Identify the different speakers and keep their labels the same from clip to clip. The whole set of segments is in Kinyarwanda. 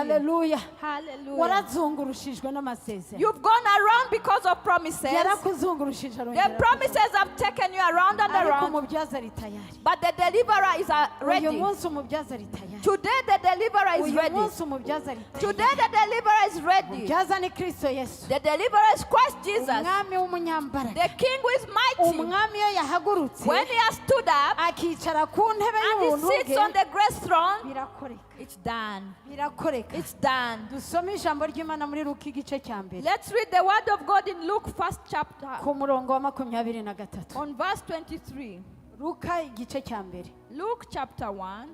Speaker 1: Hallelujah.
Speaker 2: Hallelujah.
Speaker 1: Warazungurushijwe n'amasezerano.
Speaker 2: You've gone around because of promises.
Speaker 1: Yarakuzungurushije
Speaker 2: The promises have taken you around and
Speaker 1: ariko
Speaker 2: around.
Speaker 1: umubyaza ari tayari.
Speaker 2: But the deliverer is
Speaker 1: Uyu
Speaker 2: ready.
Speaker 1: munsi umubyaza ari tayari.
Speaker 2: Today the deliverer is
Speaker 1: Uyu
Speaker 2: ready.
Speaker 1: munsi umubyaza ari tayari.
Speaker 2: Today the deliverer is ready.
Speaker 1: Umubyaza ni Kristo Yesu.
Speaker 2: The deliverer is Christ Jesus.
Speaker 1: Umwami w'umunyambaraga.
Speaker 2: The King who is mighty.
Speaker 1: Umwami iyo yahagurutse
Speaker 2: When he has stood up
Speaker 1: akicara ku ntebe
Speaker 2: and he
Speaker 1: y'ubuntu
Speaker 2: sits on
Speaker 1: bwe
Speaker 2: the grace throne,
Speaker 1: birakoreka.
Speaker 2: it's done.
Speaker 1: Birakoreka.
Speaker 2: It's done.
Speaker 1: Dusome ijambo ry'Imana muri Luka igice cya mbere.
Speaker 2: Let's read the word of God in Luke first chapter
Speaker 1: Ku murongo wa 23.
Speaker 2: on verse 23.
Speaker 1: Luka igice cya mbere.
Speaker 2: Luke chapter 1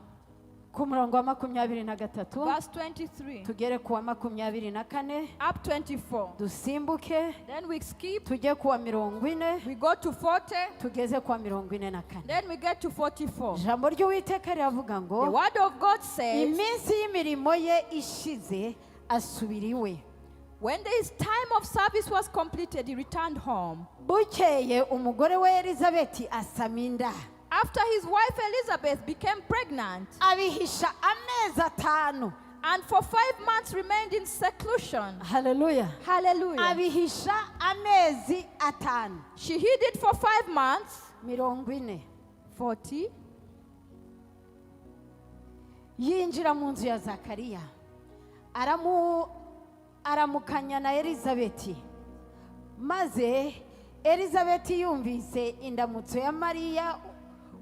Speaker 1: Ku murongo wa 23
Speaker 2: verse 23
Speaker 1: tugere ku wa 24
Speaker 2: up 24.
Speaker 1: dusimbuke
Speaker 2: Then we skip,
Speaker 1: tujye ku wa 40
Speaker 2: we go to 40,
Speaker 1: tugeze ku wa 44.
Speaker 2: then we get to 44.
Speaker 1: Ijambo ry'Uwiteka riravuga
Speaker 2: The
Speaker 1: ngo
Speaker 2: word of God says,
Speaker 1: iminsi y'imirimo ye ishize asubira iwe.
Speaker 2: when his time of service was completed, he returned home.
Speaker 1: Bukeye umugore we Elizabeti asama inda
Speaker 2: After his wife Elizabeth became pregnant,
Speaker 1: abihisha amezi 5.
Speaker 2: and for 5 months remained in seclusion.
Speaker 1: Haleluya.
Speaker 2: Hallelujah.
Speaker 1: Abihisha amezi 5.
Speaker 2: She hid it for 5 months, 40.
Speaker 1: Yinjira mu nzu ya Zakariya aramukanya na Elizabeti. Maze Elizabeti yumvise indamutso ya Mariya,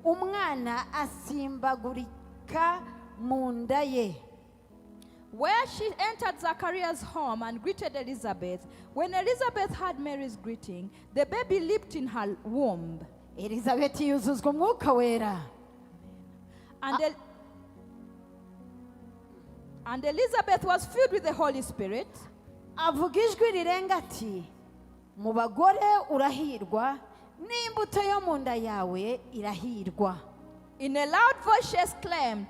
Speaker 1: umwana asimbagurika mu nda ye.
Speaker 2: Where she entered Zachariah's home and greeted Elizabeth. When Elizabeth heard Mary's greeting, the baby leaped in her womb.
Speaker 1: Elizabeti yuzuzwa umwuka wera.
Speaker 2: And Elizabeth was filled with the Holy Spirit.
Speaker 1: Avuga ijwi rirenga ati, mu bagore urahirwa, n'imbuto yo mu nda yawe irahirwa.
Speaker 2: In a loud voice she exclaimed,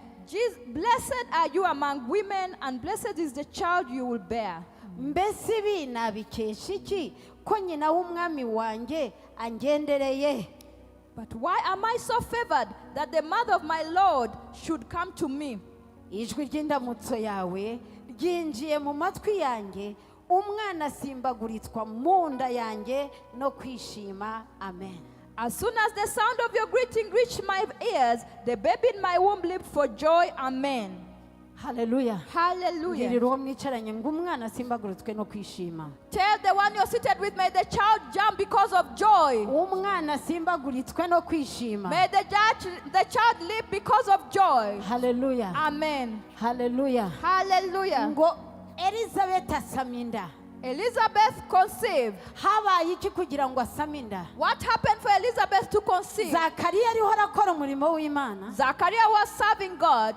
Speaker 2: "Blessed are you among women, and blessed is the child you will bear."
Speaker 1: Mbese ibi nabikesha iki ko nyina w'umwami wanjye angendereye?
Speaker 2: But why am I so favored that the mother of my Lord should come to me?
Speaker 1: Ijwi ry'indamutso yawe ryinjiye mu matwi yanjye, umwana asimbaguritswa mu nda yanjye no kwishima. Amen.
Speaker 2: As soon as the sound of your greeting reached my ears, the baby in my womb leaped for joy. Amen.
Speaker 1: Hallelujah.
Speaker 2: Hallelujah.
Speaker 1: Ngirira uwo mwicaranye ngo umwana asimbaguritswe no kwishima.
Speaker 2: Tell the one you're seated with, may the child jump because of joy.
Speaker 1: Umwana asimbaguritswe no kwishima.
Speaker 2: May the child leap because of joy.
Speaker 1: Hallelujah.
Speaker 2: Amen.
Speaker 1: Hallelujah.
Speaker 2: Hallelujah.
Speaker 1: Ngo Elizabeth asama inda.
Speaker 2: Elizabeth conceived.
Speaker 1: Habaye iki kugira ngo asame inda?
Speaker 2: What happened for Elizabeth to conceive?
Speaker 1: Zakariya ariho arakora umurimo w'Imana.
Speaker 2: Zachariah was serving God.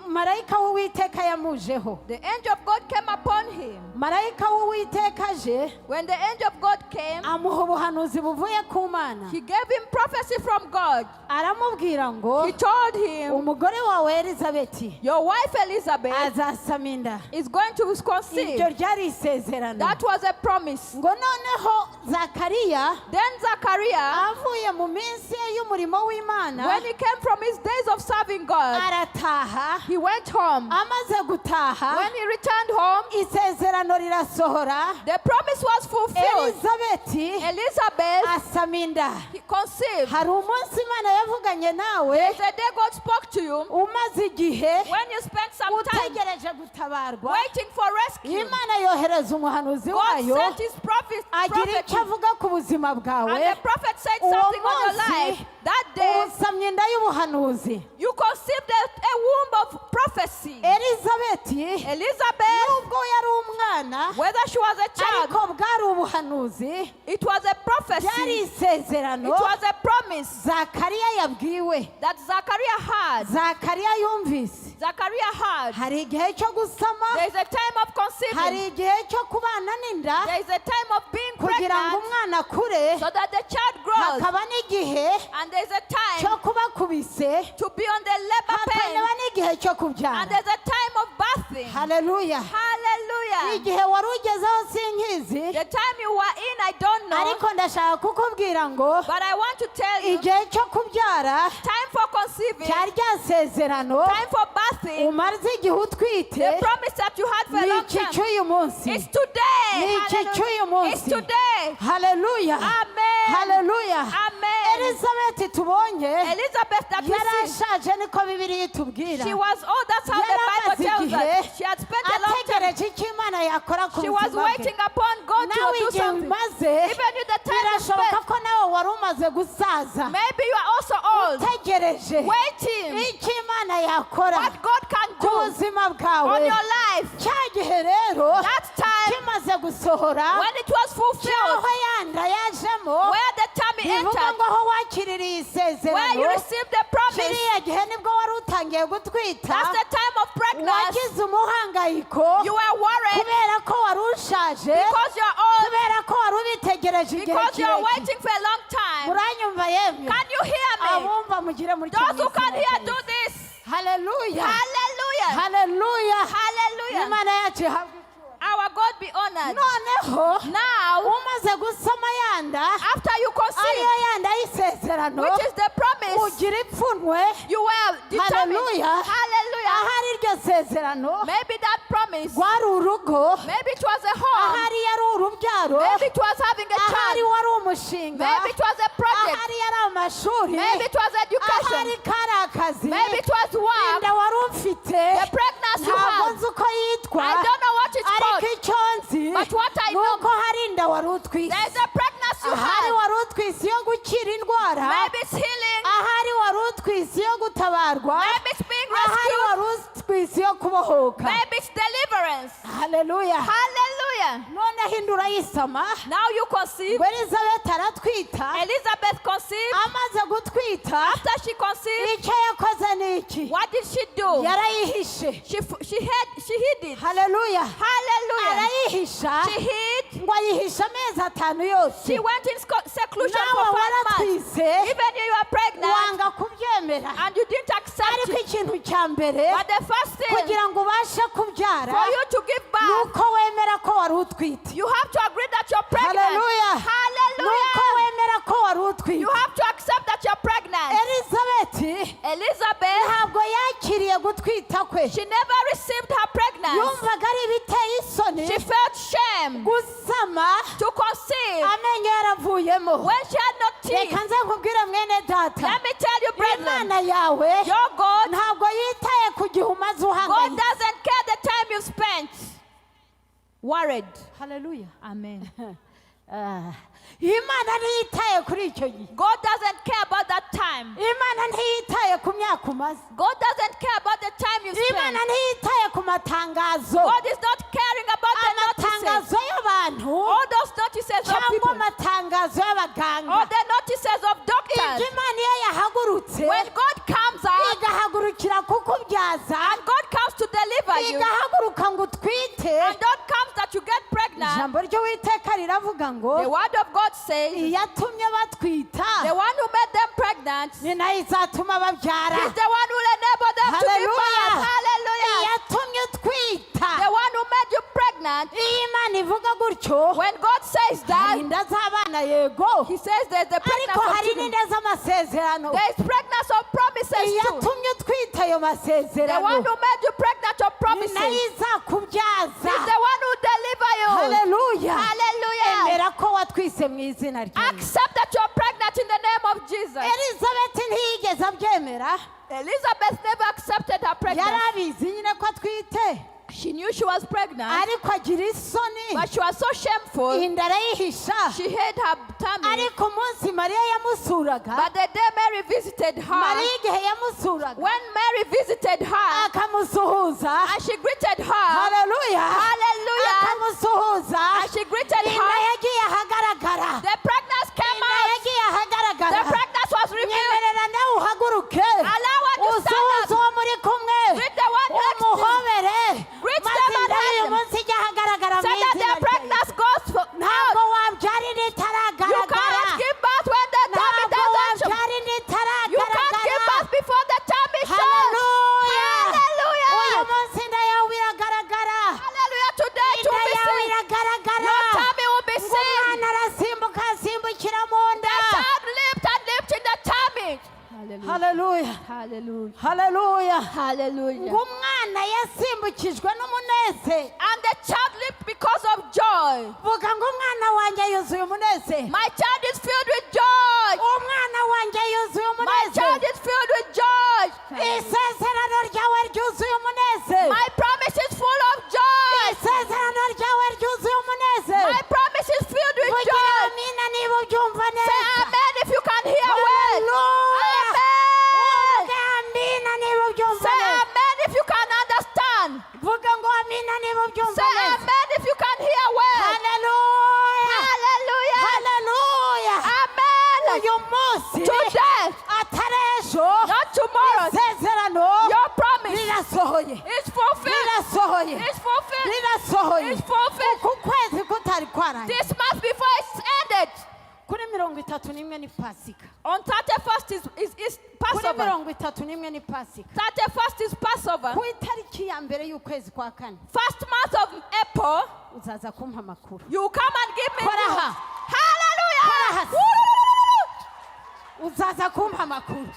Speaker 1: Marayika w'Uwiteka yamujeho.
Speaker 2: The angel of God came upon him.
Speaker 1: Marayika w'Uwiteka aje,
Speaker 2: When the angel of God came,
Speaker 1: amuha ubuhanuzi buvuye ku Mana.
Speaker 2: he gave him prophecy from God.
Speaker 1: Aramubwira ngo
Speaker 2: He told him,
Speaker 1: umugore wawe Elizabeti
Speaker 2: your wife Elizabeth
Speaker 1: azasama inda.
Speaker 2: is going to conceive.
Speaker 1: Iryo ryari isezerano.
Speaker 2: That was a promise.
Speaker 1: Ngo noneho Zakariya
Speaker 2: Then Zachariah,
Speaker 1: avuye mu minsi y'umurimo w'Imana,
Speaker 2: when he came from his days of serving God,
Speaker 1: arataha.
Speaker 2: he went home.
Speaker 1: Amaze gutaha,
Speaker 2: When he returned home,
Speaker 1: isezerano rirasohora.
Speaker 2: the promise was fulfilled.
Speaker 1: Elizabeti
Speaker 2: Elizabeth,
Speaker 1: asama inda.
Speaker 2: he conceived.
Speaker 1: Hari umunsi Imana yavuganye nawe
Speaker 2: The day God spoke to you,
Speaker 1: umaze igihe
Speaker 2: when you spent some time
Speaker 1: utegereje gutabarwa,
Speaker 2: waiting for rescue,
Speaker 1: Imana yohereza umuhanuzi
Speaker 2: God
Speaker 1: wayo
Speaker 2: sent his prophet,
Speaker 1: agira icyo avuga ku buzima bwawe.
Speaker 2: and the prophet said
Speaker 1: Uwo
Speaker 2: something on your
Speaker 1: munsi
Speaker 2: life. That day,
Speaker 1: usamye inda y'ubuhanuzi.
Speaker 2: you conceived a womb of prophecy.
Speaker 1: Elizabeti
Speaker 2: Elizabeth,
Speaker 1: nubwo yari umwana
Speaker 2: whether she was a child,
Speaker 1: ariko bwari ubuhanuzi,
Speaker 2: it was a
Speaker 1: byari
Speaker 2: prophecy.
Speaker 1: isezerano
Speaker 2: It was a promise
Speaker 1: Zakariya yabwiwe.
Speaker 2: that Zachariah had.
Speaker 1: Zakariya yumvise.
Speaker 2: Zachariah had.
Speaker 1: Hari igihe cyo gusama,
Speaker 2: There is a time of conceiving.
Speaker 1: hari igihe cyo kubana n'inda
Speaker 2: There is a time of being
Speaker 1: kugira ngo
Speaker 2: pregnant
Speaker 1: umwana akure,
Speaker 2: so that the child grows.
Speaker 1: hakaba n'igihe
Speaker 2: And there is a time
Speaker 1: cyo kubakubise,
Speaker 2: to be on the labor pain.
Speaker 1: hakaba n'igihe cyo
Speaker 2: And
Speaker 1: kubyara.
Speaker 2: there's a time of birthing.
Speaker 1: Haleluya.
Speaker 2: Hallelujah.
Speaker 1: Igihe wari ugezeho sinkizi,
Speaker 2: The time you were in, I don't know.
Speaker 1: ariko ndashaka kukubwira ngo
Speaker 2: But I want to tell you,
Speaker 1: igihe cyo kubyara
Speaker 2: time for conceiving,
Speaker 1: cyari ryasezerano
Speaker 2: time for birthing,
Speaker 1: umaze igihe utwite
Speaker 2: the promise that you had for
Speaker 1: munsi.
Speaker 2: It's today.
Speaker 1: Ni iki
Speaker 2: Hallelujah.
Speaker 1: cy'uyu munsi.
Speaker 2: It's today.
Speaker 1: Haleluya.
Speaker 2: Amen.
Speaker 1: Haleluya.
Speaker 2: Amen.
Speaker 1: Elizabeth tubonye
Speaker 2: Elizabeth that we see,
Speaker 1: yarashaje niko Bibiliya itubwira.
Speaker 2: she was old. That's how the Bible tells us. She had spent a long time.
Speaker 1: ategereje icyo Imana yakora ku
Speaker 2: She was
Speaker 1: buzima
Speaker 2: waiting
Speaker 1: bwe.
Speaker 2: upon God to
Speaker 1: Nawe
Speaker 2: do
Speaker 1: igihe
Speaker 2: something.
Speaker 1: umaze
Speaker 2: Even with the time you
Speaker 1: birashoboka
Speaker 2: spent,
Speaker 1: ko nawe wari umaze gusaza
Speaker 2: maybe you are also old,
Speaker 1: utegereje
Speaker 2: waiting
Speaker 1: icyo Imana yakora
Speaker 2: what God can
Speaker 1: ku
Speaker 2: do
Speaker 1: buzima
Speaker 2: on
Speaker 1: bwawe.
Speaker 2: your life.
Speaker 1: Cya gihe rero
Speaker 2: That time
Speaker 1: kimaze gusohora
Speaker 2: when it was fulfilled,
Speaker 1: cyaho yanda yajemo
Speaker 2: where the tummy
Speaker 1: bivuga
Speaker 2: entered,
Speaker 1: ngo aho wakiririye
Speaker 2: where you
Speaker 1: isezerano
Speaker 2: received the promise,
Speaker 1: kiriya gihe nibwo wari utangiye gutwita
Speaker 2: that's the time of pregnancy.
Speaker 1: wagize umuhangayiko
Speaker 2: You were worried
Speaker 1: kubera ko wari ushaje
Speaker 2: because you're old,
Speaker 1: kubera ko wari ubitegereje igihe
Speaker 2: because you're
Speaker 1: kirekire.
Speaker 2: waiting for a long time.
Speaker 1: muranyumva yemwe
Speaker 2: Can you hear me?
Speaker 1: abumva mugire muri
Speaker 2: Those who can hear, do this.
Speaker 1: haleluya
Speaker 2: Hallelujah.
Speaker 1: haleluya
Speaker 2: Hallelujah.
Speaker 1: imana yacu ihabwe icyubahiro.
Speaker 2: Our God be honored.
Speaker 1: noneho
Speaker 2: Now,
Speaker 1: umaze gusoma yanda
Speaker 2: after you
Speaker 1: ariyo
Speaker 2: conceive,
Speaker 1: yanda y'isezerano
Speaker 2: which is the promise,
Speaker 1: ugira ipfunwe
Speaker 2: you were determined.
Speaker 1: Hallelujah.
Speaker 2: Hallelujah.
Speaker 1: ahari iryo sezerano
Speaker 2: Maybe that promise,
Speaker 1: rwari urugo
Speaker 2: maybe it was a home,
Speaker 1: ahari yari urubyaro
Speaker 2: maybe it was having a
Speaker 1: ahari
Speaker 2: child,
Speaker 1: wari umushinga
Speaker 2: maybe it was a project,
Speaker 1: ahari yari amashuri
Speaker 2: maybe it was
Speaker 1: ahari
Speaker 2: education,
Speaker 1: kari akazi
Speaker 2: maybe it was work,
Speaker 1: inda wari ufite
Speaker 2: the pregnancy you
Speaker 1: ntabwo
Speaker 2: have.
Speaker 1: nzi uko yitwa
Speaker 2: I don't know what it's
Speaker 1: ariko
Speaker 2: called,
Speaker 1: icyo nzi
Speaker 2: but what I
Speaker 1: ni
Speaker 2: know,
Speaker 1: uko hari inda wari utwise
Speaker 2: there is a pregnancy you
Speaker 1: ahari
Speaker 2: have.
Speaker 1: wari utwise iyo gukira indwara
Speaker 2: Maybe it's healing,
Speaker 1: ahari wari utwise iyo gutabarwa
Speaker 2: maybe it's being
Speaker 1: ahari
Speaker 2: rescued,
Speaker 1: wari utwise iyo kubohoka
Speaker 2: maybe it's deliverance.
Speaker 1: haleluya
Speaker 2: Hallelujah.
Speaker 1: noneho inda urayisama
Speaker 2: Now you conceive.
Speaker 1: ngo Elizabeth aratwita
Speaker 2: Elizabeth conceived.
Speaker 1: amaze gutwita
Speaker 2: After she conceived,
Speaker 1: icyo yakoze ni iki
Speaker 2: what did she do?
Speaker 1: yarayihishe
Speaker 2: She hid it.
Speaker 1: haleluya
Speaker 2: Hallelujah.
Speaker 1: arayihisha
Speaker 2: She hid.
Speaker 1: ngo ayihisha amezi 5 yose
Speaker 2: She went in seclusion
Speaker 1: nawe
Speaker 2: for 5 months.
Speaker 1: waratwise
Speaker 2: Even you are pregnant
Speaker 1: wanga kubyemera
Speaker 2: and you didn't accept
Speaker 1: ariko
Speaker 2: it.
Speaker 1: ikintu cya mbere
Speaker 2: But the first thing
Speaker 1: kugira ngo ubashe kubyara
Speaker 2: for you to give
Speaker 1: ni
Speaker 2: birth,
Speaker 1: uko wemera ko wari utwite
Speaker 2: you have to agree that you're pregnant.
Speaker 1: haleluya ni uko
Speaker 2: Hallelujah.
Speaker 1: wemera ko wari utwite
Speaker 2: You have to accept that you're pregnant.
Speaker 1: Elizabeth
Speaker 2: Elizabeth,
Speaker 1: ntabwo yakiriye gutwita kwe
Speaker 2: she never received her pregnancy.
Speaker 1: yumvaga ari ibiteye isoni
Speaker 2: She felt shame
Speaker 1: gusama
Speaker 2: to conceive
Speaker 1: amenyo yaravuyemo
Speaker 2: when she had no teeth.
Speaker 1: reka nze nkubwire mwene data
Speaker 2: Let me tell you, brethren,
Speaker 1: imana yawe
Speaker 2: your God,
Speaker 1: ntabwo yitaye ku gihe umaze
Speaker 2: God
Speaker 1: uhangayitse
Speaker 2: doesn't care the time you spent worried.
Speaker 1: haleluya
Speaker 2: Amen.
Speaker 1: imana ntiyitaye kuri icyo gihe
Speaker 2: God doesn't care about that time.
Speaker 1: imana ntiyitaye ku myaka umaze
Speaker 2: God doesn't care about the time you spent.
Speaker 1: imana ntiyitaye ku matangazo
Speaker 2: God is not caring about the notices.
Speaker 1: amatangazo y'abantu
Speaker 2: All those notices of
Speaker 1: cyangwa
Speaker 2: people.
Speaker 1: amatangazo y'abaganga
Speaker 2: Or the notices of
Speaker 1: ibyo
Speaker 2: doctors.
Speaker 1: imana iyo yahagurutse
Speaker 2: When God comes out
Speaker 1: igahagurukira kukubyaza
Speaker 2: and God comes to deliver you,
Speaker 1: igahaguruka ngo utwite
Speaker 2: and God comes that you get pregnant,
Speaker 1: ijambo ry'uwiteka riravuga ngo
Speaker 2: the word of God says,
Speaker 1: iyatumye batwita
Speaker 2: the one who made them pregnant
Speaker 1: ni nayo izatuma babyara
Speaker 2: is the one who will enable them to give
Speaker 1: Hallelujah.
Speaker 2: birth. Hallelujah.
Speaker 1: iyatumye utwita
Speaker 2: The one who made you pregnant,
Speaker 1: iyo imana ivuga gutyo
Speaker 2: when God says
Speaker 1: hari
Speaker 2: that,
Speaker 1: inda z'abana yego
Speaker 2: He says there's the
Speaker 1: ariko
Speaker 2: pregnancy of
Speaker 1: hari
Speaker 2: children.
Speaker 1: n'inda z'amasezerano
Speaker 2: There is pregnancy of promises too.
Speaker 1: iyatumye utwita ayo
Speaker 2: The one
Speaker 1: masezerano
Speaker 2: who made you pregnant of
Speaker 1: ni
Speaker 2: promises
Speaker 1: nayo
Speaker 2: is
Speaker 1: izakubyaza
Speaker 2: the one who deliver you.
Speaker 1: haleluya
Speaker 2: Hallelujah.
Speaker 1: emera ko watwise mu izina ryawe
Speaker 2: Accept that you're pregnant in the name of Jesus.
Speaker 1: elizabeth ntiyigeze abyemera
Speaker 2: Elizabeth never accepted her
Speaker 1: yari
Speaker 2: pregnancy.
Speaker 1: abizi nyine ko atwite
Speaker 2: She knew she was pregnant,
Speaker 1: ariko agira isoni
Speaker 2: but she was so shameful.
Speaker 1: inda arayihisha
Speaker 2: She hid her tummy.
Speaker 1: ariko umunsi mariya yamusuraga
Speaker 2: But the day Mary visited her,
Speaker 1: mariya igihe yamusuraga
Speaker 2: when Mary visited her
Speaker 1: akamusuhuza
Speaker 2: and she greeted her,
Speaker 1: haleluya
Speaker 2: hallelujah,
Speaker 1: akamusuhuza
Speaker 2: and she greeted
Speaker 1: inda
Speaker 2: her,
Speaker 1: yagiye ahagaragara
Speaker 2: the pregnancy came
Speaker 1: inda
Speaker 2: out.
Speaker 1: yagiye ahagaragara
Speaker 2: The pregnancy was revealed.
Speaker 1: nyemerera nawe uhaguruke
Speaker 2: Allow her to stand
Speaker 1: usuhuze
Speaker 2: up.
Speaker 1: uwo muri kumwe
Speaker 2: Greet the one next to you.
Speaker 1: umuhobere
Speaker 2: Greet
Speaker 1: maze
Speaker 2: them and
Speaker 1: inda y'uyu
Speaker 2: hug them.
Speaker 1: munsi ijya ahagaragara mu
Speaker 2: Say that
Speaker 1: izina
Speaker 2: their
Speaker 1: rya Yesu.
Speaker 2: pregnancy goes
Speaker 1: ntabwo
Speaker 2: out.
Speaker 1: wabyara inda
Speaker 2: You
Speaker 1: itaragaragara
Speaker 2: cannot give birth when the tummy
Speaker 1: ntabwo
Speaker 2: doesn't show.
Speaker 1: wabyara inda
Speaker 2: You can't give
Speaker 1: itaragaragara
Speaker 2: birth before the tummy shows.
Speaker 1: haleluya uyu
Speaker 2: Hallelujah.
Speaker 1: munsi inda yawe iragaragara
Speaker 2: Hallelujah. Today it
Speaker 1: inda
Speaker 2: will be
Speaker 1: yawe
Speaker 2: seen.
Speaker 1: iragaragara
Speaker 2: Your tummy will be
Speaker 1: ngo
Speaker 2: seen.
Speaker 1: umwana arasimbuka asimbukira mu nda
Speaker 2: Child leaped and leaped in the tummy.
Speaker 1: haleluya
Speaker 2: Hallelujah.
Speaker 1: haleluya
Speaker 2: Hallelujah.
Speaker 1: ngo umwana yasimbukijwe n'umunezero
Speaker 2: And the child leaped joy.
Speaker 1: vuga ngo umwana wanjye yuzuye umunezero.
Speaker 2: My child is filled with joy.
Speaker 1: umwana wanjye yuzuye
Speaker 2: My child
Speaker 1: umunezero.
Speaker 2: is filled with joy.
Speaker 1: isezerano ryawe ryuzuye umunezero.
Speaker 2: My promise is full of joy.
Speaker 1: isezerano ryawe ryuzuye umunezero.
Speaker 2: My promise is filled with
Speaker 1: vugira
Speaker 2: joy.
Speaker 1: amina niba ubyumva
Speaker 2: Say
Speaker 1: neza.
Speaker 2: amen if you can hear well.
Speaker 1: Hallelujah.
Speaker 2: Amen.
Speaker 1: vuga amina niba ubyumva
Speaker 2: Say
Speaker 1: neza.
Speaker 2: amen if you can understand.
Speaker 1: vuga ngo amina niba ubyumva
Speaker 2: Say
Speaker 1: neza.
Speaker 2: amen if you can hear well.
Speaker 1: Hallelujah.
Speaker 2: Hallelujah.
Speaker 1: Hallelujah.
Speaker 2: Amen.
Speaker 1: uyu munsi
Speaker 2: Today,
Speaker 1: atari ejo
Speaker 2: not tomorrow,
Speaker 1: isezerano
Speaker 2: your promise
Speaker 1: rirasohoye.
Speaker 2: is fulfilled.
Speaker 1: rirasohoye.
Speaker 2: It's fulfilled.
Speaker 1: rirasohoye.
Speaker 2: It's fulfilled.
Speaker 1: uku kwezi kutari kwarangiye.
Speaker 2: This month before it's ended.
Speaker 1: kuri 31 ni pasika.
Speaker 2: On 31st is
Speaker 1: kuri
Speaker 2: Passover.
Speaker 1: 31 ni pasika.
Speaker 2: 31st is Passover.
Speaker 1: ku itariki ya mbere y'ukwezi kwa kane
Speaker 2: First month of April,
Speaker 1: uzaza kumpa amakuru.
Speaker 2: you come and give me
Speaker 1: Kora
Speaker 2: news.
Speaker 1: aha.
Speaker 2: Hallelujah.
Speaker 1: Kora aha. uzaza kumpa amakuru.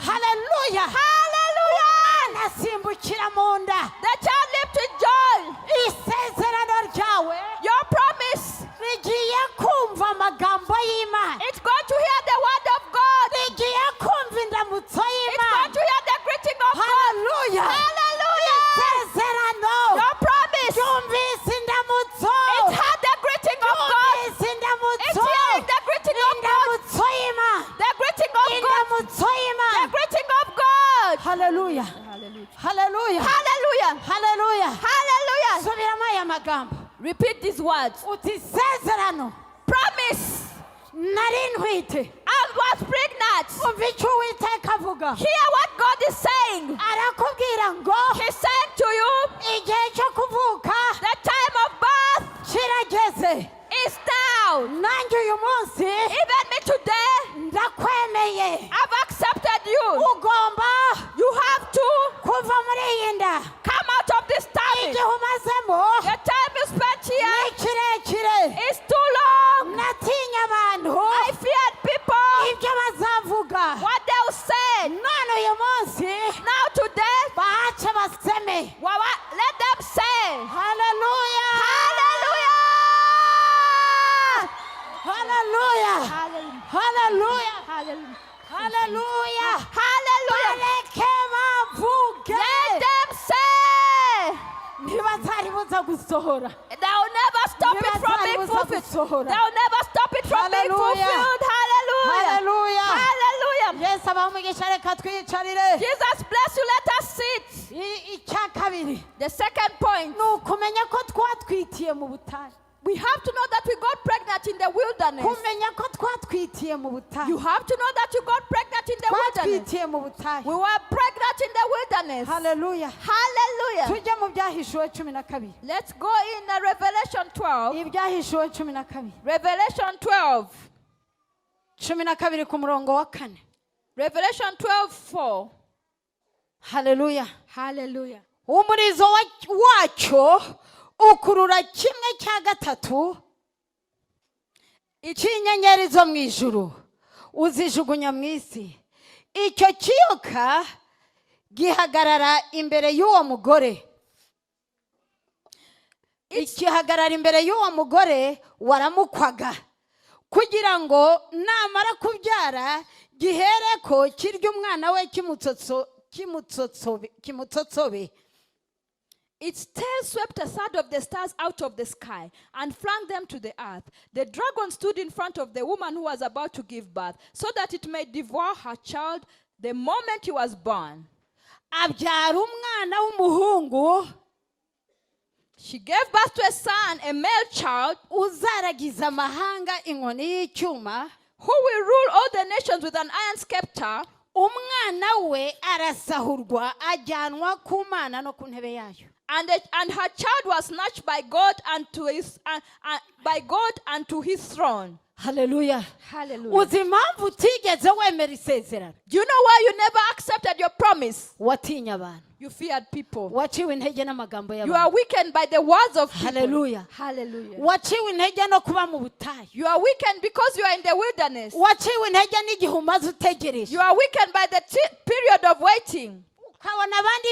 Speaker 1: Haleluya.
Speaker 2: Hallelujah.
Speaker 1: nasimbukira mu nda.
Speaker 2: The child lived with joy.
Speaker 1: isezerano ryawe
Speaker 2: Your promise,
Speaker 1: rigiye kumva amagambo y'Imana.
Speaker 2: it's going to hear the word of God.
Speaker 1: rigiye kumva indamutso
Speaker 2: It's going
Speaker 1: y'Imana.
Speaker 2: to hear the greeting of God.
Speaker 1: Haleluya.
Speaker 2: Hallelujah.
Speaker 1: isezerano
Speaker 2: Your promise,
Speaker 1: ryumvise indamutso.
Speaker 2: it's heard the greeting of God.
Speaker 1: ryumvise indamutso.
Speaker 2: It's hearing the greeting of God.
Speaker 1: indamutso y'Imana.
Speaker 2: The greeting of God.
Speaker 1: indamutso
Speaker 2: The
Speaker 1: y'Imana.
Speaker 2: greeting of God.
Speaker 1: Haleluya.
Speaker 2: Hallelujah.
Speaker 1: Haleluya.
Speaker 2: Hallelujah.
Speaker 1: Haleluya.
Speaker 2: Hallelujah.
Speaker 1: subiramo aya magambo.
Speaker 2: Repeat these words.
Speaker 1: uti isezerano
Speaker 2: Promise.
Speaker 1: nari ntwite.
Speaker 2: I was pregnant.
Speaker 1: umva icyo Uwiteka avuga.
Speaker 2: Hear what God is saying.
Speaker 1: arakubwira ngo
Speaker 2: He's saying to you,
Speaker 1: igihe cyo kuvuka
Speaker 2: the time of birth
Speaker 1: kirageze.
Speaker 2: is now.
Speaker 1: nanjye uyu munsi
Speaker 2: Even me today,
Speaker 1: ndakwemeye.
Speaker 2: I've accepted you.
Speaker 1: ugomba
Speaker 2: You have to
Speaker 1: kuva muri iyi nda.
Speaker 2: come out of this time.
Speaker 1: igihe umazemo
Speaker 2: The time you spent
Speaker 1: ni
Speaker 2: here
Speaker 1: kirekire.
Speaker 2: is too long.
Speaker 1: natinya abantu
Speaker 2: I feared people,
Speaker 1: ibyo bazavuga.
Speaker 2: what they'll say.
Speaker 1: none uyu munsi
Speaker 2: Now today,
Speaker 1: bahace baseme.
Speaker 2: let them say,
Speaker 1: haleluya.
Speaker 2: Hallelujah.
Speaker 1: haleluya.
Speaker 2: Hallelujah.
Speaker 1: haleluya.
Speaker 2: Hallelujah.
Speaker 1: haleluya.
Speaker 2: Hallelujah.
Speaker 1: bareke bavuge.
Speaker 2: Let them say.
Speaker 1: ntibazaribuza gusohora.
Speaker 2: They'll never stop it from being fulfilled. They'll never stop it from being
Speaker 1: Hallelujah.
Speaker 2: fulfilled. Hallelujah.
Speaker 1: haleluya.
Speaker 2: Hallelujah.
Speaker 1: yesu abamugisha reka twiyicarire.
Speaker 2: Jesus bless you. Let us sit.
Speaker 1: icya kabiri
Speaker 2: The second point.
Speaker 1: ni ukumenya ko twatwitiye mu butayu.
Speaker 2: We have to know that we got pregnant in the wilderness.
Speaker 1: kumenya ko twatwitiye mu
Speaker 2: You
Speaker 1: butayu.
Speaker 2: have to know that you got pregnant in the wilderness.
Speaker 1: twatwitiye mu butayu.
Speaker 2: We were pregnant in the wilderness.
Speaker 1: haleluya.
Speaker 2: Hallelujah.
Speaker 1: tujye mu byahishuwe 12.
Speaker 2: Let's go in Revelation 12.
Speaker 1: ibyahishuwe 12.
Speaker 2: Revelation 12.
Speaker 1: 12 ku murongo wa 4.
Speaker 2: Revelation 12:4.
Speaker 1: haleluya.
Speaker 2: Hallelujah.
Speaker 1: umurizo wacyo ukurura 1/3 cy'inyenyeri zo mu ijuru uzijugunya mu isi. icyo kiyoka gihagarara imbere y'uwo mugore. gihagarara imbere y'uwo mugore waramukwaga kugira ngo namara kubyara gihereko kirya umwana we kimutsotsobe.
Speaker 2: Its tail swept a third of the stars out of the sky and flung them to the earth. The dragon stood in front of the woman who was about to give birth, so that it may devour her child the moment he was born.
Speaker 1: abyara umwana w'umuhungu.
Speaker 2: She gave birth to a son, a male child,
Speaker 1: uzaragiza amahanga inkoni y'icyuma.
Speaker 2: who will rule all the nations with an iron scepter.
Speaker 1: umwana we arasahurwa ajyanwa ku Mana no ku ntebe yayo.
Speaker 2: And her child was snatched by God unto his throne.
Speaker 1: haleluya.
Speaker 2: Hallelujah.
Speaker 1: uzi impamvu utigeze wemera isezerano?
Speaker 2: Do you know why you never accepted your promise?
Speaker 1: watinya abantu.
Speaker 2: You feared people.
Speaker 1: waciwe intege n'amagambo
Speaker 2: You
Speaker 1: y'abantu.
Speaker 2: are weakened by the words of people.
Speaker 1: haleluya.
Speaker 2: Hallelujah.
Speaker 1: waciwe intege no kuba mu butayu.
Speaker 2: You are weakened because you are in the wilderness.
Speaker 1: waciwe intege n'igihe umaze utegereje.
Speaker 2: You are weakened by the period of waiting.
Speaker 1: ukabona abandi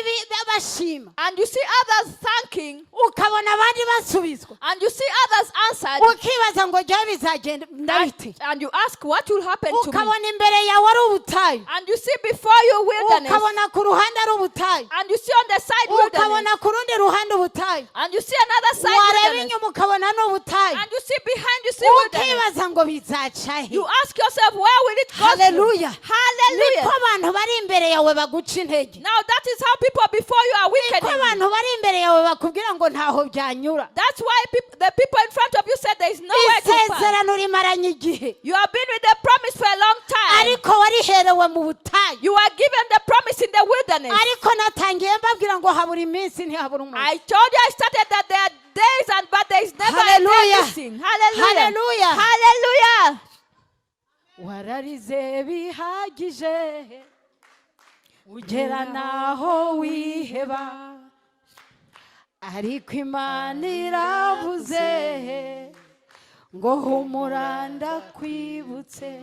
Speaker 1: bashima,
Speaker 2: and you see others thanking,
Speaker 1: ukabona abandi basubizwa,
Speaker 2: and you see others answered,
Speaker 1: ukibaza ngo jya bizagenda ndabite,
Speaker 2: and you ask what will happen to me.
Speaker 1: ukabona imbere yawe ari ubutayu,
Speaker 2: And you see before you wilderness,
Speaker 1: ukabona ku ruhande ari ubutayu,
Speaker 2: and you see on the side wilderness,
Speaker 1: ukabona ku rundi ruhande ubutayu,
Speaker 2: and you see another side
Speaker 1: wareba
Speaker 2: wilderness,
Speaker 1: inyuma ukabona n'ubutayu,
Speaker 2: and you see behind you see wilderness.
Speaker 1: ukibaza ngo bizaca he.
Speaker 2: You ask yourself, where will it go?
Speaker 1: Hallelujah.
Speaker 2: To? Hallelujah.
Speaker 1: Niko abantu bari imbere yawe baguca intege,
Speaker 2: Now that is how people before you are
Speaker 1: niko
Speaker 2: weakening you.
Speaker 1: abantu bari imbere yawe bakubwira ngo ntaho byanyura.
Speaker 2: That's why the people in front of you said there is nowhere to pass.
Speaker 1: Isezerano rimaranye igihe,
Speaker 2: You have been with the promise for a long time.
Speaker 1: ariko wariherewe mu butayu,
Speaker 2: You are given the promise in the wilderness.
Speaker 1: ariko natangiye mbabwira ngo habura iminsi ntihabura umunsi.
Speaker 2: I told you I started that there are days but there is never
Speaker 1: Hallelujah.
Speaker 2: a day missing. Hallelujah.
Speaker 1: Hallelujah.
Speaker 2: Hallelujah.
Speaker 1: wararize bihagije ugera naho wiheba, ariko Imana iravuze ngo humura ndakwibutse.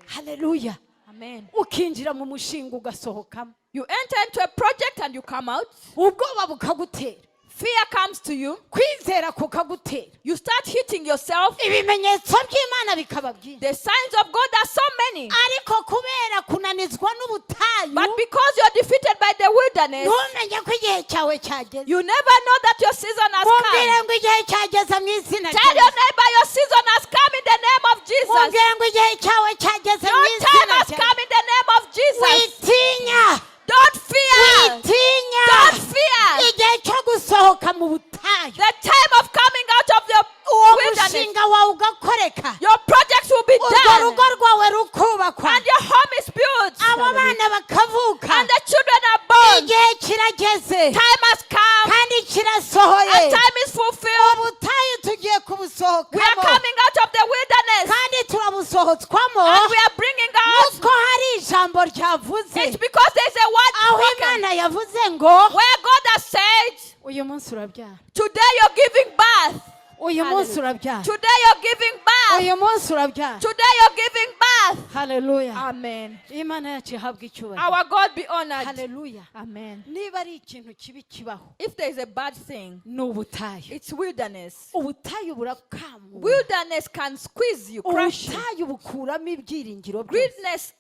Speaker 1: Haleluya.
Speaker 2: Amen.
Speaker 1: Ukinjira mu mushinga ugasohokamo,
Speaker 2: You enter into a project and you come out.
Speaker 1: ubwoba bukagutera,
Speaker 2: Fear comes to you.
Speaker 1: kwizera kukagutera,
Speaker 2: You start hitting yourself.
Speaker 1: ibimenyetso by'Imana bikaba byinshi,
Speaker 2: The signs of God are so many.
Speaker 1: ariko kubera kunanizwa n'ubutayu
Speaker 2: But because you're defeated by the wilderness,
Speaker 1: ntumenye ko igihe cyawe cyageze.
Speaker 2: you never know that your season has
Speaker 1: Mumbwire
Speaker 2: come.
Speaker 1: ngo igihe cyageze mu izina
Speaker 2: Tell
Speaker 1: rya
Speaker 2: your neighbor your season has come in the name of Jesus.
Speaker 1: Mumbwire ngo igihe cyawe cyageze mu
Speaker 2: Your time
Speaker 1: izina
Speaker 2: has
Speaker 1: rya
Speaker 2: come in the name of Jesus.
Speaker 1: witinya,
Speaker 2: Don't fear.
Speaker 1: witinya,
Speaker 2: Don't fear.
Speaker 1: igihe cyo gusohoka mu butayu,
Speaker 2: The time of coming out of the
Speaker 1: uwo
Speaker 2: wilderness,
Speaker 1: mushinga wawe ugakoreka,
Speaker 2: your projects will be
Speaker 1: urwo
Speaker 2: done,
Speaker 1: rugo rwawe rukubakwa,
Speaker 2: and your home is built,
Speaker 1: abo bana bakavuka,
Speaker 2: and the children are born.
Speaker 1: igihe kirageze
Speaker 2: Time has come,
Speaker 1: kandi kirasohoye.
Speaker 2: and time is fulfilled.
Speaker 1: ubutayu tugiye
Speaker 2: We are
Speaker 1: kubusohokamo
Speaker 2: coming out of the wilderness,
Speaker 1: kandi turabusohotswamo,
Speaker 2: and we are bringing out.
Speaker 1: nuko hari ijambo ryavuze,
Speaker 2: It's because there is a word
Speaker 1: aho
Speaker 2: spoken
Speaker 1: Imana yavuze ngo
Speaker 2: where God has said,
Speaker 1: uyu munsi urabyara,
Speaker 2: today you're giving birth.
Speaker 1: uyu munsi urabyara,
Speaker 2: Today you're giving birth.
Speaker 1: uyu munsi urabyara.
Speaker 2: Today you're giving birth.
Speaker 1: Haleluya.
Speaker 2: Amen.
Speaker 1: Imana yacu ihabwa icyubahiro.
Speaker 2: Our God be honored.
Speaker 1: Haleluya.
Speaker 2: Amen.
Speaker 1: Niba ari ikintu kibi kibaho
Speaker 2: If there is a bad thing,
Speaker 1: ni ubutayu.
Speaker 2: it's wilderness.
Speaker 1: Ubutayu burakamura,
Speaker 2: Wilderness can squeeze you, crush you.
Speaker 1: ubutayu bukuramo ibyiringiro byose,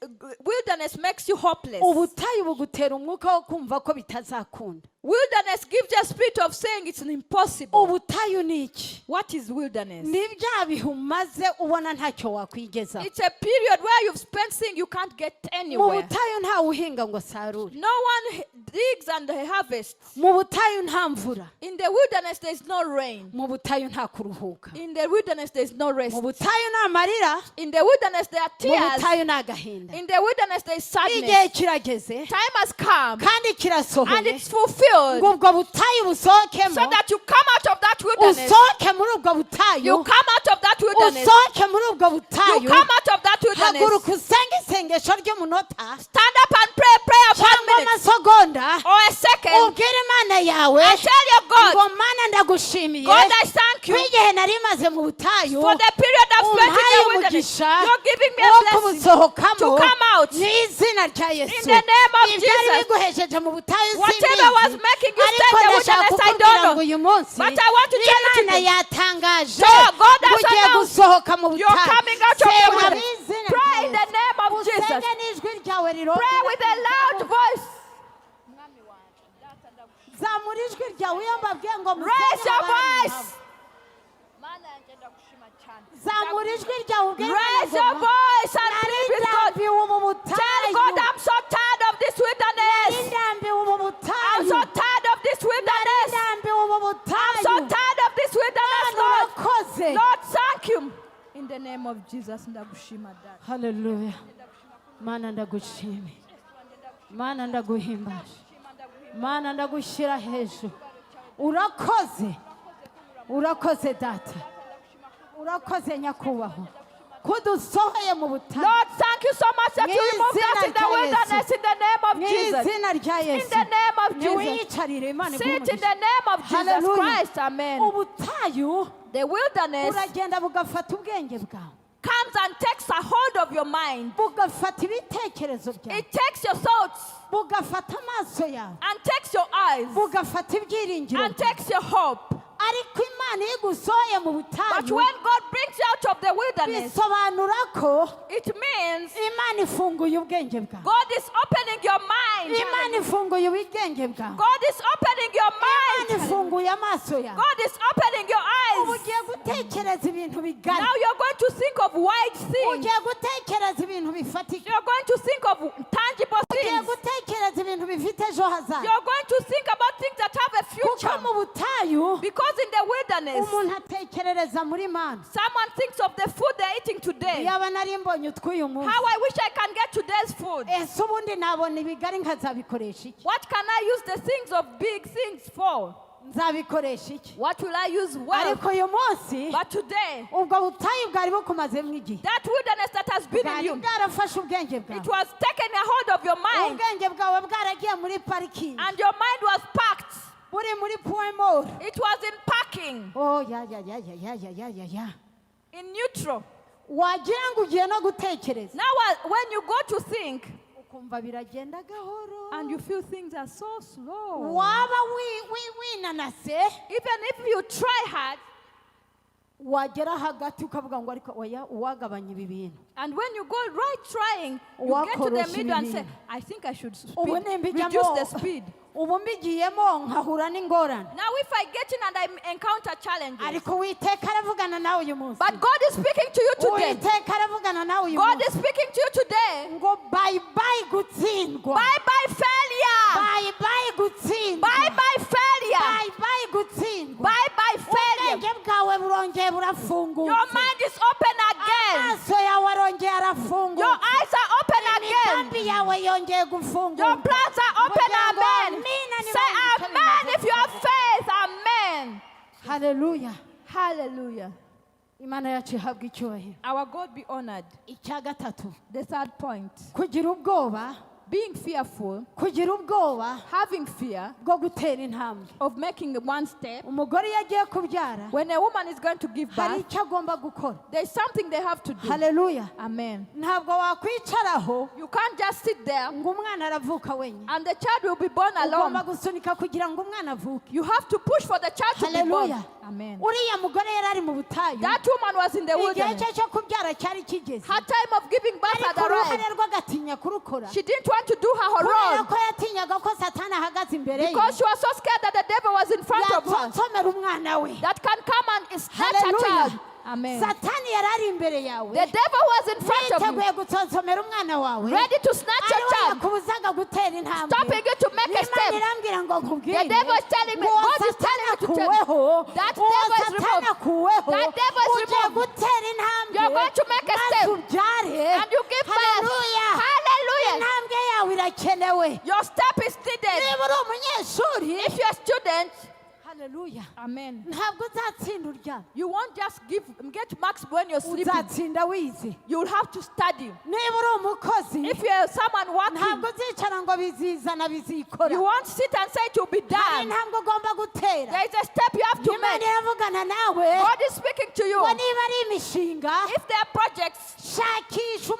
Speaker 2: Wilderness makes you hopeless.
Speaker 1: ubutayu bugutera umwuka wo kumva ko bitazakunda.
Speaker 2: Wilderness gives you a spirit of saying it's impossible.
Speaker 1: Ubutayu ni iki?
Speaker 2: What is wilderness?
Speaker 1: Ni bya bihe umaze ubona ntacyo wakwigezaho.
Speaker 2: It's a period where you've spent saying you can't get
Speaker 1: Mu
Speaker 2: anywhere.
Speaker 1: butayu ntawe uhinga ngo asarure,
Speaker 2: No one digs and harvests.
Speaker 1: mu butayu nta mvura,
Speaker 2: In the wilderness, there's no rain.
Speaker 1: mu butayu nta kuruhuka,
Speaker 2: In the wilderness, there's no rest.
Speaker 1: mu butayu nta marira,
Speaker 2: In the wilderness, there are
Speaker 1: mu
Speaker 2: tears.
Speaker 1: butayu nta gahinda.
Speaker 2: In the wilderness, there is
Speaker 1: Igihe
Speaker 2: sadness.
Speaker 1: kirageze
Speaker 2: Time has come,
Speaker 1: kandi
Speaker 2: and
Speaker 1: kirasohoye
Speaker 2: it's fulfilled,
Speaker 1: ngo ubwo butayu busohokemo,
Speaker 2: so that you come out of that wilderness.
Speaker 1: usohoke muri ubwo
Speaker 2: You
Speaker 1: butayu,
Speaker 2: come out of that wilderness.
Speaker 1: usohoke muri ubwo
Speaker 2: You
Speaker 1: butayu,
Speaker 2: come out of that wilderness.
Speaker 1: haguruka usenge isengesho ry'umunota
Speaker 2: Stand up and pray a prayer of 1
Speaker 1: cyangwa
Speaker 2: minute
Speaker 1: amasegonda,
Speaker 2: or a second,
Speaker 1: ubwire Imana yawe
Speaker 2: and tell your God,
Speaker 1: ngo Mana ndagushimiye
Speaker 2: God, I thank you
Speaker 1: ko igihe nari maze mu butayu
Speaker 2: for the period I've spent in
Speaker 1: umpaye
Speaker 2: the wilderness.
Speaker 1: umugisha
Speaker 2: You're giving me
Speaker 1: wo
Speaker 2: a blessing
Speaker 1: kubusohokamo
Speaker 2: to come out.
Speaker 1: mu izina rya Yesu.
Speaker 2: In the name of
Speaker 1: Ibyari
Speaker 2: Jesus.
Speaker 1: biguhesheje mu butayu
Speaker 2: Whatever was
Speaker 1: simbizi,
Speaker 2: making you
Speaker 1: ariko
Speaker 2: stay in the
Speaker 1: ndashaka
Speaker 2: wilderness, I
Speaker 1: kukubwira
Speaker 2: don't
Speaker 1: ngo
Speaker 2: know.
Speaker 1: uyu munsi
Speaker 2: But I want to tell you
Speaker 1: Imana
Speaker 2: today,
Speaker 1: yatangaje
Speaker 2: so God has
Speaker 1: ngo ugiye
Speaker 2: announced
Speaker 1: gusohoka mu
Speaker 2: you're
Speaker 1: butayu.
Speaker 2: coming out of the
Speaker 1: Senga mu
Speaker 2: wilderness.
Speaker 1: izina
Speaker 2: Pray
Speaker 1: rya
Speaker 2: in the
Speaker 1: Yesu.
Speaker 2: name of Jesus.
Speaker 1: Usenge n'ijwi ryawe
Speaker 2: Pray
Speaker 1: rirongera
Speaker 2: with a loud voice.
Speaker 1: zamura ijwi ryawe iyo mbabwiye ngo
Speaker 2: Raise your voice.
Speaker 1: zamura ijwi ryawe ubwire
Speaker 2: Raise your voice and plead with God.
Speaker 1: ndambiwe ubu
Speaker 2: Tell God,
Speaker 1: butayu,
Speaker 2: I'm so tired of this wilderness.
Speaker 1: ndambiwe ubu
Speaker 2: I'm
Speaker 1: butayu,
Speaker 2: so tired of this wilderness.
Speaker 1: ndambiwe ubu
Speaker 2: I'm
Speaker 1: butayu.
Speaker 2: so tired of this wilderness,
Speaker 1: Mana
Speaker 2: Lord.
Speaker 1: urakoze.
Speaker 2: Lord, thank you. In the name of Jesus, ndagushima dad.
Speaker 1: Haleluya. Mana ndagushimiye, Mana ndaguhimbaje, Mana ndagushyira hejuru. Urakoze, urakoze data, urakoze nyakubahwa kudusohoye mu butayu
Speaker 2: Lord, thank you so much that you removed us in the wilderness in the name of
Speaker 1: mu
Speaker 2: Jesus.
Speaker 1: izina rya
Speaker 2: In
Speaker 1: Yesu.
Speaker 2: the name of
Speaker 1: Niwe
Speaker 2: Jesus.
Speaker 1: yicarire Imana
Speaker 2: Sit in
Speaker 1: iguhe
Speaker 2: the name of Jesus
Speaker 1: Hallelujah.
Speaker 2: Christ. Amen.
Speaker 1: ubutayu
Speaker 2: The wilderness
Speaker 1: uragenda bugafata ubwenge bwawe,
Speaker 2: can comes and takes a hold of your mind.
Speaker 1: bugafata ibitekerezo byawe,
Speaker 2: It takes your thoughts
Speaker 1: bugafata amaso yawe,
Speaker 2: and takes your eyes
Speaker 1: bugafata ibyiringiro
Speaker 2: and
Speaker 1: byawe.
Speaker 2: takes your hope.
Speaker 1: ariko imana iyo igusohoye mu
Speaker 2: But
Speaker 1: butayu
Speaker 2: when God brings you out of the wilderness,
Speaker 1: bisobanura ko
Speaker 2: it means
Speaker 1: imana ifunguye ubwenge bwawe,
Speaker 2: God is opening your mind.
Speaker 1: imana ifunguye ubwenge bwawe,
Speaker 2: God is opening your
Speaker 1: imana
Speaker 2: mind.
Speaker 1: ifunguye amaso yawe.
Speaker 2: God is opening your
Speaker 1: ubu
Speaker 2: eyes.
Speaker 1: ugiye gutekereza ibintu bigari,
Speaker 2: Now you're going to think of wide things.
Speaker 1: ugiye gutekereza ibintu bifatika,
Speaker 2: You're going to think of tangible
Speaker 1: ugiye
Speaker 2: things.
Speaker 1: gutekereza ibintu bifite ejo hazaza.
Speaker 2: You're going to think about things that have a
Speaker 1: kuko
Speaker 2: future.
Speaker 1: mu butayu
Speaker 2: Because in the wilderness,
Speaker 1: umuntu atekerereza muri mana.
Speaker 2: someone thinks of the food they're eating today.
Speaker 1: yaba nari mbonye utw'uyu munsi,
Speaker 2: How I wish I can get today's food.
Speaker 1: ese ubundi nabona ibigari nkazabikoresha iki?
Speaker 2: What can I use the things of big things for?
Speaker 1: nzabikoresha iki?
Speaker 2: What will I use well?
Speaker 1: ariko uyu munsi
Speaker 2: But today,
Speaker 1: ubwo butayu bwari bukumazemo igihe,
Speaker 2: that wilderness that has been in
Speaker 1: bwari
Speaker 2: you,
Speaker 1: bwarafashe ubwenge
Speaker 2: it
Speaker 1: bwawe,
Speaker 2: was taking a hold of your mind,
Speaker 1: ubwenge bwawe bwaragiye muri parikingi,
Speaker 2: and your mind was packed.
Speaker 1: buri muri puwemoro.
Speaker 2: It was in packing,
Speaker 1: oh ya ya ya ya ya ya ya ya ya
Speaker 2: in neutral.
Speaker 1: wagira ngo ugiye no gutekereza,
Speaker 2: Now, when you go to think,
Speaker 1: ukumva biragenda gahoro,
Speaker 2: and you feel things are so slow,
Speaker 1: waba winanase,
Speaker 2: even if you try hard,
Speaker 1: wagera hagati ukavuga ngo ariko oya uwagabanya ibi bintu,
Speaker 2: and when you go right trying, you get to the middle and say, I think I should
Speaker 1: ubu
Speaker 2: reduce the speed.
Speaker 1: ubu mbigiyemo nkahura n'ingorane,
Speaker 2: Now, if I get in and I encounter challenges,
Speaker 1: ariko Uwiteka aravugana nawe uyu munsi,
Speaker 2: but God is speaking to you today.
Speaker 1: Uwiteka aravugana nawe uyu
Speaker 2: God
Speaker 1: munsi
Speaker 2: is speaking to you today.
Speaker 1: ngo bye bye gutsindwa,
Speaker 2: Bye bye failure.
Speaker 1: bye bye gutsindwa,
Speaker 2: Bye bye failure.
Speaker 1: bye bye gutsindwa.
Speaker 2: Bye bye failure.
Speaker 1: ubwenge bwawe burongeye burafungutse,
Speaker 2: Your mind is open again.
Speaker 1: amaso yawe arongeye
Speaker 2: Your
Speaker 1: arafungutse,
Speaker 2: eyes are open again.
Speaker 1: imigambi yawe yongeye
Speaker 2: Your
Speaker 1: gufunguka.
Speaker 2: plans are open.
Speaker 1: Kugira ngo
Speaker 2: Amen.
Speaker 1: amina niba
Speaker 2: Say
Speaker 1: wumva
Speaker 2: amen
Speaker 1: bimaze
Speaker 2: if you have faith. Amen.
Speaker 1: haleluya.
Speaker 2: Hallelujah.
Speaker 1: Imana yacu ihabwa icyubahiro.
Speaker 2: Our God be honored.
Speaker 1: icya gatatu,
Speaker 2: The third point.
Speaker 1: kugira ubwoba,
Speaker 2: Being fearful,
Speaker 1: kugira ubwoba
Speaker 2: having fear
Speaker 1: bwo gutera intambwe.
Speaker 2: of making one step.
Speaker 1: umugore iyo agiye kubyara
Speaker 2: When a woman is going to give
Speaker 1: hari
Speaker 2: birth,
Speaker 1: icyo agomba gukora.
Speaker 2: there is something they have to do.
Speaker 1: haleluya.
Speaker 2: Amen.
Speaker 1: ntabwo wakwicaraho
Speaker 2: You can't just sit there
Speaker 1: ngo umwana aravuka wenyine,
Speaker 2: and the child will be born
Speaker 1: ugomba
Speaker 2: alone.
Speaker 1: gusunika kugira ngo umwana avuke.
Speaker 2: You have to push for the child to be born.
Speaker 1: Hallelujah.
Speaker 2: Amen.
Speaker 1: uriya mugore yari ari mu butayu,
Speaker 2: That woman was in the
Speaker 1: igihe
Speaker 2: wilderness.
Speaker 1: cye cyo kubyara cyari kigeze,
Speaker 2: Her time of giving birth had
Speaker 1: ariko uruhare
Speaker 2: arrived.
Speaker 1: rwe agatinya kurukora
Speaker 2: She didn't want to do her
Speaker 1: kubera
Speaker 2: role
Speaker 1: ko yatinyaga ko satani ahagaze imbere ye
Speaker 2: because she was so scared that the devil was in front of her
Speaker 1: yatsonsomera umwana we.
Speaker 2: that can come and snatch her
Speaker 1: Hallelujah.
Speaker 2: child. Amen.
Speaker 1: satani yari ari imbere yawe
Speaker 2: The devil was in front of you,
Speaker 1: yiteguye gutsonsomera umwana wawe,
Speaker 2: ready to snatch your
Speaker 1: ariwe
Speaker 2: child,
Speaker 1: yakubuzaga gutera intambwe.
Speaker 2: stopping you to make a
Speaker 1: Imana
Speaker 2: step.
Speaker 1: irambwira ngo nkubwire
Speaker 2: The devil is telling me,
Speaker 1: ngo
Speaker 2: God is
Speaker 1: satani
Speaker 2: telling me to tell
Speaker 1: akuweho,
Speaker 2: you, that
Speaker 1: uwo
Speaker 2: devil is
Speaker 1: satani
Speaker 2: removed.
Speaker 1: akuweho,
Speaker 2: That devil is
Speaker 1: ugiye
Speaker 2: removed.
Speaker 1: gutera intambwe
Speaker 2: You're going to make a
Speaker 1: maze
Speaker 2: step.
Speaker 1: ubyare.
Speaker 2: And you give birth.
Speaker 1: Hallelujah.
Speaker 2: Hallelujah.
Speaker 1: intambwe yawe irakenewe.
Speaker 2: Your step is needed.
Speaker 1: niba uri umunyeshuri,
Speaker 2: If you're a student,
Speaker 1: haleluya,
Speaker 2: amen,
Speaker 1: ntabwo uzatsinda uryamye,
Speaker 2: you won't just get marks when you're sleeping.
Speaker 1: uzatsinda wize.
Speaker 2: You'll have to study.
Speaker 1: niba uri umukozi,
Speaker 2: If you're someone working,
Speaker 1: ntabwo uzicara ngo bizizana bizikora.
Speaker 2: you won't sit and say it will be
Speaker 1: hari
Speaker 2: done.
Speaker 1: intambwe ugomba gutera.
Speaker 2: There is a step you have to
Speaker 1: imana
Speaker 2: make.
Speaker 1: iravugana nawe
Speaker 2: God is speaking to you.
Speaker 1: ngo niba ari imishinga,
Speaker 2: If there are projects,
Speaker 1: shakisha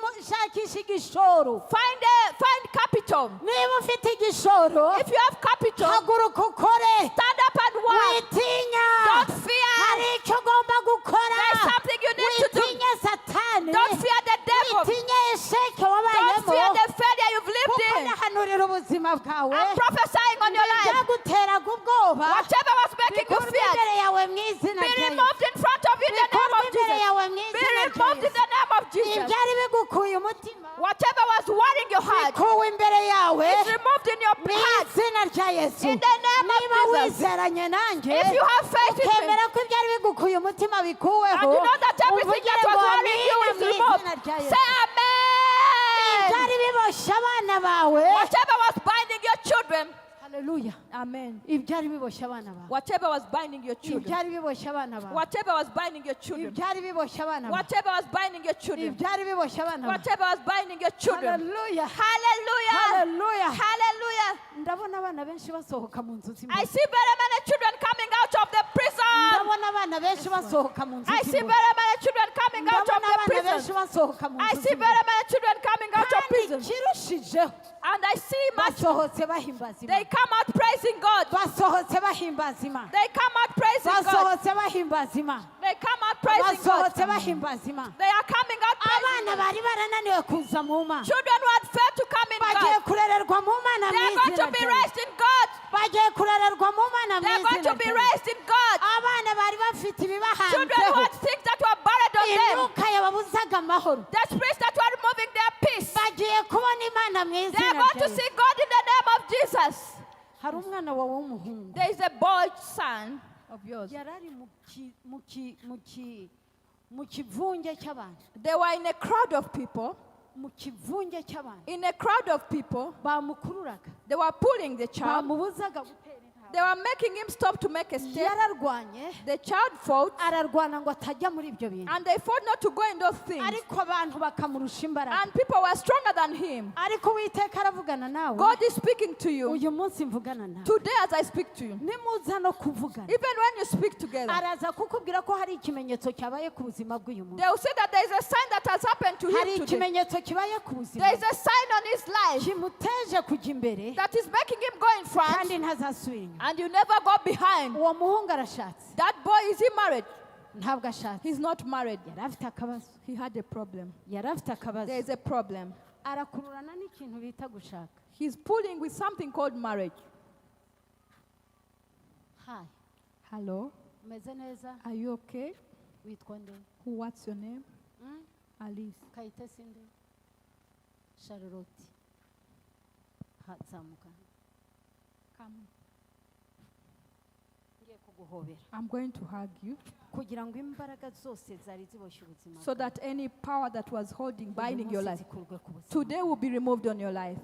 Speaker 1: igishoro.
Speaker 2: find capital.
Speaker 1: niba ufite igishoro,
Speaker 2: If you have capital,
Speaker 1: haguruka ukore,
Speaker 2: stand up and work.
Speaker 1: witinya.
Speaker 2: Don't fear.
Speaker 1: hari icyo ugomba gukora.
Speaker 2: There's something you need to do.
Speaker 1: witinya satani,
Speaker 2: Don't fear the devil.
Speaker 1: witinya esheke
Speaker 2: Don't
Speaker 1: wabayemo,
Speaker 2: fear the failure you've lived
Speaker 1: kuko
Speaker 2: in.
Speaker 1: ndahanurira ubuzima bwawe.
Speaker 2: I'm prophesying on your life.
Speaker 1: byaguteraga ubwoba,
Speaker 2: Whatever was making you
Speaker 1: bikurwe
Speaker 2: fear,
Speaker 1: imbere yawe mu izina
Speaker 2: be
Speaker 1: rya Yesu.
Speaker 2: removed in front of you in the name
Speaker 1: bikurwe
Speaker 2: of
Speaker 1: imbere
Speaker 2: Jesus.
Speaker 1: yawe mu
Speaker 2: Be
Speaker 1: izina rya
Speaker 2: removed in
Speaker 1: Yesu.
Speaker 2: the name of Jesus.
Speaker 1: ibyari bigukuye umutima,
Speaker 2: Whatever was worrying your heart
Speaker 1: bikuwe imbere yawe
Speaker 2: is removed in your
Speaker 1: mu
Speaker 2: heart.
Speaker 1: izina rya Yesu.
Speaker 2: In the name of
Speaker 1: niba
Speaker 2: Jesus.
Speaker 1: wizeranye nanjye,
Speaker 2: If you have faith in me,
Speaker 1: ukemera ko ibyari bigukuye umutima bikuweho,
Speaker 2: and you know that everything
Speaker 1: uvugire
Speaker 2: that was
Speaker 1: ngo
Speaker 2: worrying you
Speaker 1: amina
Speaker 2: is
Speaker 1: mu
Speaker 2: removed,
Speaker 1: izina rya Yesu.
Speaker 2: say amen.
Speaker 1: ibyari biboshye abana bawe,
Speaker 2: Whatever was binding your children,
Speaker 1: haleluya,
Speaker 2: amen.
Speaker 1: ibyari biboshye abana bawe,
Speaker 2: Whatever was binding your children,
Speaker 1: ibyari biboshye abana bawe,
Speaker 2: whatever was binding your children,
Speaker 1: ibyari biboshye abana bawe,
Speaker 2: whatever was binding your children,
Speaker 1: ibyari biboshye abana bawe,
Speaker 2: whatever was binding your children.
Speaker 1: haleluya,
Speaker 2: Hallelujah.
Speaker 1: haleluya.
Speaker 2: Hallelujah.
Speaker 1: ndabona abana benshi basohoka mu nzu
Speaker 2: I
Speaker 1: z'imbaho,
Speaker 2: see very many children coming out of the prison.
Speaker 1: ndabona abana abana benshi basohoka mu nzu
Speaker 2: I see
Speaker 1: z'imbohe.
Speaker 2: very many children coming out of
Speaker 1: Ndabona
Speaker 2: the
Speaker 1: abana benshi
Speaker 2: prison.
Speaker 1: basohoka mu
Speaker 2: I
Speaker 1: nzu
Speaker 2: see
Speaker 1: z'imbohe.
Speaker 2: very many children coming out of
Speaker 1: Kandi
Speaker 2: prison.
Speaker 1: ikirushijeho
Speaker 2: And I see much.
Speaker 1: basohotse bahimbaza
Speaker 2: They
Speaker 1: Imana.
Speaker 2: come out praising God.
Speaker 1: Basohotse bahimbaza Imana.
Speaker 2: They come out praising God.
Speaker 1: Basohotse bahimbaza Imana.
Speaker 2: They come out praising God.
Speaker 1: Basohotse bahimbaza Imana.
Speaker 2: They are coming out praising
Speaker 1: Abana
Speaker 2: God.
Speaker 1: bari barananiwe kuza mu Mana.
Speaker 2: Children who had failed to come in
Speaker 1: Bagiye
Speaker 2: God.
Speaker 1: kurererwa mu Mana
Speaker 2: They
Speaker 1: mu
Speaker 2: are going
Speaker 1: izina
Speaker 2: to be
Speaker 1: rya Yesu.
Speaker 2: raised in God.
Speaker 1: Bagiye kurererwa mu Mana mu
Speaker 2: They are going
Speaker 1: izina
Speaker 2: to be
Speaker 1: rya Yesu.
Speaker 2: raised in God.
Speaker 1: Abana bari bafite
Speaker 2: Children who
Speaker 1: ibibahanzeho.
Speaker 2: had things that were buried on them.
Speaker 1: Imyuka yababuzaga amahoro.
Speaker 2: The spirits that were removing their peace.
Speaker 1: Bagiye kubona Imana mu
Speaker 2: They are
Speaker 1: izina
Speaker 2: going
Speaker 1: rya
Speaker 2: to
Speaker 1: Yesu.
Speaker 2: see God in the name of Jesus.
Speaker 1: Hari umwana wawe w'umuhungu.
Speaker 2: There is a boy son of yours.
Speaker 1: Yari ari mu kivunge cy'abantu.
Speaker 2: They were in a crowd of people.
Speaker 1: Mu kivunge cy'abantu.
Speaker 2: In a crowd of people.
Speaker 1: Bamukururaga.
Speaker 2: They were pulling the child.
Speaker 1: Bamubuzaga gutera intambwe.
Speaker 2: They were making him stop to make a step.
Speaker 1: Yararwanye.
Speaker 2: The child fought.
Speaker 1: Ararwana ngo atajya muri ibyo bintu.
Speaker 2: And they fought not to go in those things.
Speaker 1: Ariko abantu bakamurusha imbaraga.
Speaker 2: And people were stronger than him.
Speaker 1: Ariko Uwiteka aravugana nawe.
Speaker 2: God is speaking to you.
Speaker 1: Uyu munsi mvugana nawe.
Speaker 2: Today as I speak to you.
Speaker 1: Nimuza no kuvugana.
Speaker 2: Even when you speak together.
Speaker 1: Araza kukubwira ko hari ikimenyetso cyabaye ku buzima bw'uyu muntu.
Speaker 2: They will say that there is a sign that has happened to
Speaker 1: Hari
Speaker 2: him today.
Speaker 1: ikimenyetso kibaye ku buzima.
Speaker 2: There is a sign on his life
Speaker 1: Kimuteje kujya imbere.
Speaker 2: that is making him go in front.
Speaker 1: Kandi ntazasubira inyuma.
Speaker 2: And you never go behind.
Speaker 1: Uwo muhungu arashatse.
Speaker 2: That boy, is he married?
Speaker 1: Ntabwo ashatse.
Speaker 2: He's not married.
Speaker 1: Yari afite akabazo.
Speaker 2: He had a problem.
Speaker 1: Yari afite akabazo.
Speaker 2: There is a problem.
Speaker 1: Arakururana n'ikintu bita gushaka.
Speaker 2: He's pulling with something called marriage.
Speaker 1: Hi.
Speaker 2: Hello?
Speaker 1: Umeze neza?
Speaker 2: Are you okay?
Speaker 1: Witwa nde?
Speaker 2: What's your name? Alice.
Speaker 1: Kayitesi nde? Charlotte. Zamuka.
Speaker 2: Come.
Speaker 1: Ngiye kuguhobera.
Speaker 2: I'm going to hug you
Speaker 1: Kugira ngo imbaraga zose zari ziboshye ubuzima.
Speaker 2: so that any power that was holding, binding your life,
Speaker 1: zikurwe ku buzima.
Speaker 2: today will be removed on your life.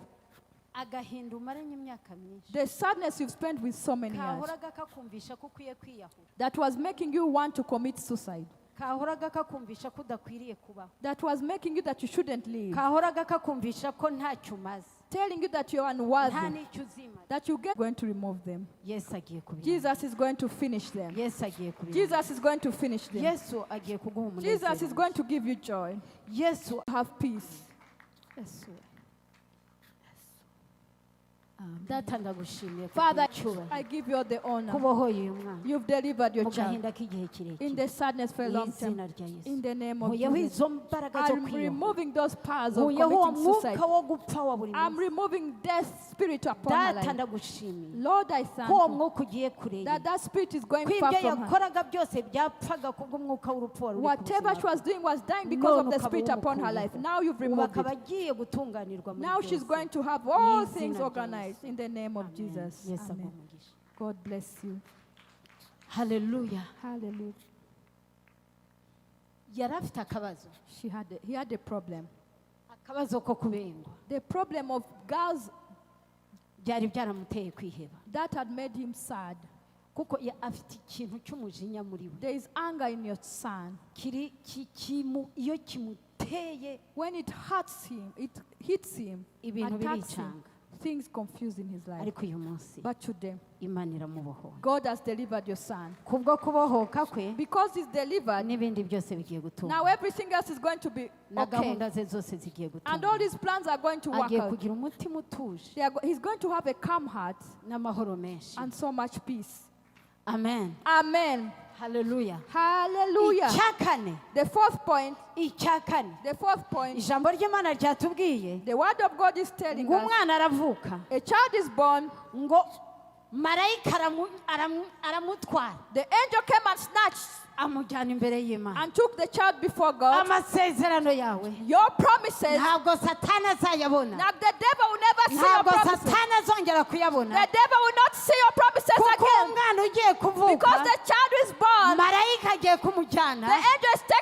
Speaker 1: Agahinda umaranye imyaka myinshi.
Speaker 2: The sadness you've spent with so many years
Speaker 1: Kahoraga kakumvisha ko ukwiye kwiyahura.
Speaker 2: that was making you want to commit suicide,
Speaker 1: Kahoraga kakumvisha ko udakwiriye kubaho.
Speaker 2: that was making you that you shouldn't live,
Speaker 1: Kahoraga kakumvisha ko ntacyo umaze.
Speaker 2: telling you that you're
Speaker 1: Nta
Speaker 2: unworthy,
Speaker 1: n'icyo uzimara.
Speaker 2: that you get going to remove them.
Speaker 1: Yesu agiye kubirangiza.
Speaker 2: Jesus is going to finish them.
Speaker 1: Yesu agiye kubirangiza.
Speaker 2: Jesus is going to finish them.
Speaker 1: Yesu agiye kuguha
Speaker 2: Jesus
Speaker 1: umunezero.
Speaker 2: is going to give you joy.
Speaker 1: Yesu
Speaker 2: Have peace.
Speaker 1: Yesu. Data ndagushimiye
Speaker 2: Father,
Speaker 1: cyubahiro.
Speaker 2: I give you all the honor.
Speaker 1: Kubohoye uyu mwana.
Speaker 2: You've delivered your
Speaker 1: Mu
Speaker 2: child
Speaker 1: gahinda k'igihe
Speaker 2: in
Speaker 1: kirekire.
Speaker 2: the sadness for a
Speaker 1: Mu
Speaker 2: long
Speaker 1: izina
Speaker 2: time.
Speaker 1: rya Yesu.
Speaker 2: In the name of
Speaker 1: Nkuyeho
Speaker 2: Jesus.
Speaker 1: izo mbaraga zo
Speaker 2: I'm
Speaker 1: kwiyahura.
Speaker 2: removing those powers of
Speaker 1: Nkuyeho uwo
Speaker 2: committing suicide.
Speaker 1: mwuka wo gupfa wa buri
Speaker 2: I'm
Speaker 1: munsi.
Speaker 2: removing death spirit upon her
Speaker 1: Data
Speaker 2: life.
Speaker 1: ndagushimiye.
Speaker 2: Lord, I thank
Speaker 1: Ko uwo
Speaker 2: you
Speaker 1: mwuka ugiye kureba.
Speaker 2: that spirit is going
Speaker 1: Ko
Speaker 2: far
Speaker 1: ibyo
Speaker 2: from her.
Speaker 1: yakoraga byose byapfaga kubw'umwuka w'urupfu wari uri ku
Speaker 2: Whatever
Speaker 1: buzima
Speaker 2: she
Speaker 1: bwe.
Speaker 2: was doing was dying because of
Speaker 1: None
Speaker 2: the
Speaker 1: ukaba
Speaker 2: spirit upon her life.
Speaker 1: umukuyeho.
Speaker 2: Now you've
Speaker 1: Ubu
Speaker 2: removed
Speaker 1: akaba
Speaker 2: it.
Speaker 1: agiye gutunganirwa muri
Speaker 2: Now she's
Speaker 1: byose.
Speaker 2: going to have all
Speaker 1: Mu
Speaker 2: things
Speaker 1: izina rya
Speaker 2: organized
Speaker 1: Yesu.
Speaker 2: in the name of
Speaker 1: Amen.
Speaker 2: Jesus.
Speaker 1: Yesu
Speaker 2: Amen.
Speaker 1: aguhe umugisha.
Speaker 2: God bless you.
Speaker 1: Hallelujah.
Speaker 2: Hallelujah.
Speaker 1: Yari afite akabazo.
Speaker 2: He had a problem.
Speaker 1: Akabazo ko kubengwa.
Speaker 2: The problem of girls
Speaker 1: Byari byaramuteye kwiheba.
Speaker 2: that had made him sad.
Speaker 1: Kuko afite ikintu cy'umujinya muri we.
Speaker 2: There is anger in your son.
Speaker 1: Iyo kimuteye
Speaker 2: When it hurts him, it hits him,
Speaker 1: ibintu
Speaker 2: attacks him,
Speaker 1: biricanga.
Speaker 2: things confuse in his life.
Speaker 1: Ariko uyu munsi
Speaker 2: But today,
Speaker 1: Imana iramubohora.
Speaker 2: God has delivered your son.
Speaker 1: Kubwo kubohoka kwe
Speaker 2: Because he's delivered,
Speaker 1: n'ibindi byose bigiye gutunga.
Speaker 2: now everything else is going to be
Speaker 1: Na
Speaker 2: okay.
Speaker 1: gahunda ze zose zigiye
Speaker 2: And all
Speaker 1: gutunga.
Speaker 2: his plans are going to work
Speaker 1: Agiye
Speaker 2: out.
Speaker 1: kugira umutima utuje
Speaker 2: He's going to have a calm heart
Speaker 1: n'amahoro menshi.
Speaker 2: and so much peace.
Speaker 1: Amen.
Speaker 2: Amen.
Speaker 1: Hallelujah.
Speaker 2: Hallelujah.
Speaker 1: Icya kane.
Speaker 2: The fourth point,
Speaker 1: Ijambo ry'Imana ryatubwiye
Speaker 2: the word of God is telling
Speaker 1: ngo
Speaker 2: us
Speaker 1: umwana aravuka
Speaker 2: a child is born,
Speaker 1: ngo marayika aramutwara
Speaker 2: the angel came and snatched
Speaker 1: amujyana imbere y'Imana.
Speaker 2: and took the child before God.
Speaker 1: Amasezerano yawe
Speaker 2: Your promises,
Speaker 1: ntabwo Satani azayabona.
Speaker 2: now the devil will never see your
Speaker 1: Ntabwo
Speaker 2: promises.
Speaker 1: Satani azongera kuyabona.
Speaker 2: The devil will not see your promises
Speaker 1: Kuko
Speaker 2: again
Speaker 1: umwana ugiye
Speaker 2: because
Speaker 1: kuvuka
Speaker 2: the child is born.
Speaker 1: marayika agiye
Speaker 2: The
Speaker 1: kumujyana
Speaker 2: angel is taking